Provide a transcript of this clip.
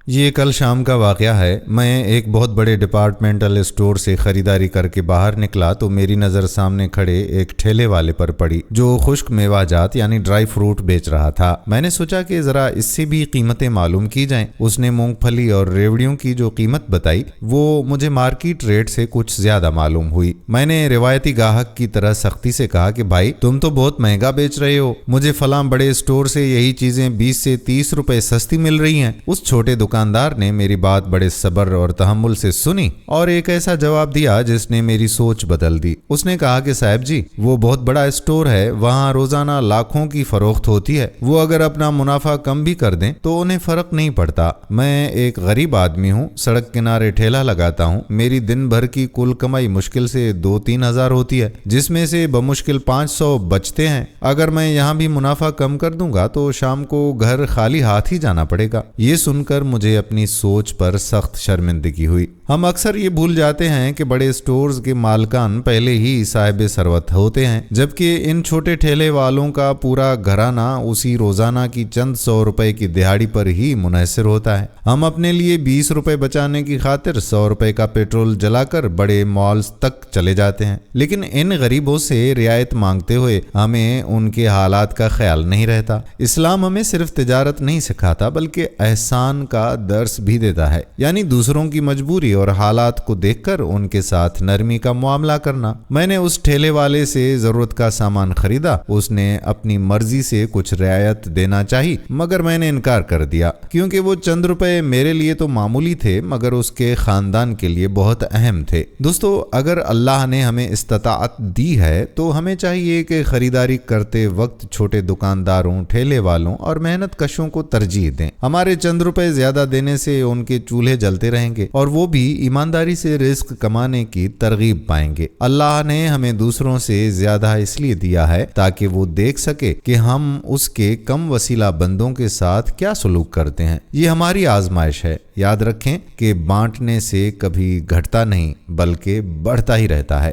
یہ کل شام کا واقعہ ہے۔ میں ایک بہت بڑے ڈپارٹمنٹل اسٹور سے خریداری کر کے باہر نکلا تو میری نظر سامنے کھڑے ایک ٹھیلے والے پر پڑی جو خشک میوہ جات یعنی ڈرائی فروٹ بیچ رہا تھا۔ میں نے سوچا کہ ذرا اس سے بھی قیمتیں معلوم کی جائیں۔ اس نے مونگ پھلی اور ریوڑیوں کی جو قیمت بتائی وہ مجھے مارکیٹ ریٹ سے کچھ زیادہ معلوم ہوئی۔ میں نے روایتی گاہک کی طرح سختی سے کہا کہ بھائی تم تو بہت مہنگا بیچ رہے ہو، مجھے فلاں بڑے اسٹور سے یہی چیزیں 20 سے 30 روپے سستی مل رہی ہیں۔ اس چھوٹے دکاندار نے میری بات بڑے صبر اور تحمل سے سنی اور ایک ایسا جواب دیا جس نے میری سوچ بدل دی۔ اس نے کہا کہ صاحب جی وہ بہت بڑا اسٹور ہے، وہاں روزانہ لاکھوں کی فروخت ہوتی ہے، وہ اگر اپنا منافع کم بھی کر دیں تو انہیں فرق نہیں پڑتا۔ میں ایک غریب آدمی ہوں، سڑک کنارے ٹھیلا لگاتا ہوں، میری دن بھر کی کل کمائی مشکل سے 2-3 ہزار ہوتی ہے جس میں سے بمشکل 500 بچتے ہیں۔ اگر میں یہاں بھی منافع کم کر دوں گا تو شام کو گھر خالی ہاتھ ہی جانا پڑے گا۔ یہ سن کر مجھے اپنی سوچ پر سخت شرمندگی ہوئی۔ ہم اکثر یہ بھول جاتے ہیں کہ بڑے اسٹورز کے مالکان پہلے ہی صاحب ثروت ہوتے ہیں، جبکہ ان چھوٹے ٹھیلے والوں کا پورا گھرانہ اسی روزانہ کی چند 100 روپے کی دہاڑی پر ہی منحصر ہوتا ہے۔ ہم اپنے لیے 20 روپے بچانے کی خاطر 100 روپے کا پیٹرول جلا کر بڑے مالز تک چلے جاتے ہیں، لیکن ان غریبوں سے رعایت مانگتے ہوئے ہمیں ان کے حالات کا خیال نہیں رہتا۔ اسلام ہمیں صرف تجارت نہیں سکھاتا بلکہ احسان کا درس بھی دیتا ہے، یعنی دوسروں کی مجبوری اور حالات کو دیکھ کر ان کے ساتھ نرمی کا معاملہ کرنا۔ میں نے اس ٹھیلے والے سے ضرورت کا سامان خریدا، اس نے اپنی مرضی سے کچھ رعایت دینا چاہی مگر میں نے انکار کر دیا کیونکہ وہ چند روپے میرے لیے تو معمولی تھے مگر اس کے خاندان کے لیے بہت اہم تھے۔ دوستو، اگر اللہ نے ہمیں استطاعت دی ہے تو ہمیں چاہیے کہ خریداری کرتے وقت چھوٹے دکانداروں، ٹھیلے والوں اور محنت کشوں کو ترجیح دیں۔ ہمارے چند روپے زیادہ دینے سے ان کے چولہے جلتے رہیں گے اور وہ بھی ایمانداری سے رزق کمانے کی ترغیب پائیں گے۔ اللہ نے ہمیں دوسروں سے زیادہ اس لیے دیا ہے تاکہ وہ دیکھ سکے کہ ہم اس کے کم وسیلہ بندوں کے ساتھ کیا سلوک کرتے ہیں۔ یہ ہماری آزمائش ہے۔ یاد رکھیں کہ بانٹنے سے کبھی گھٹتا نہیں بلکہ بڑھتا ہی رہتا ہے۔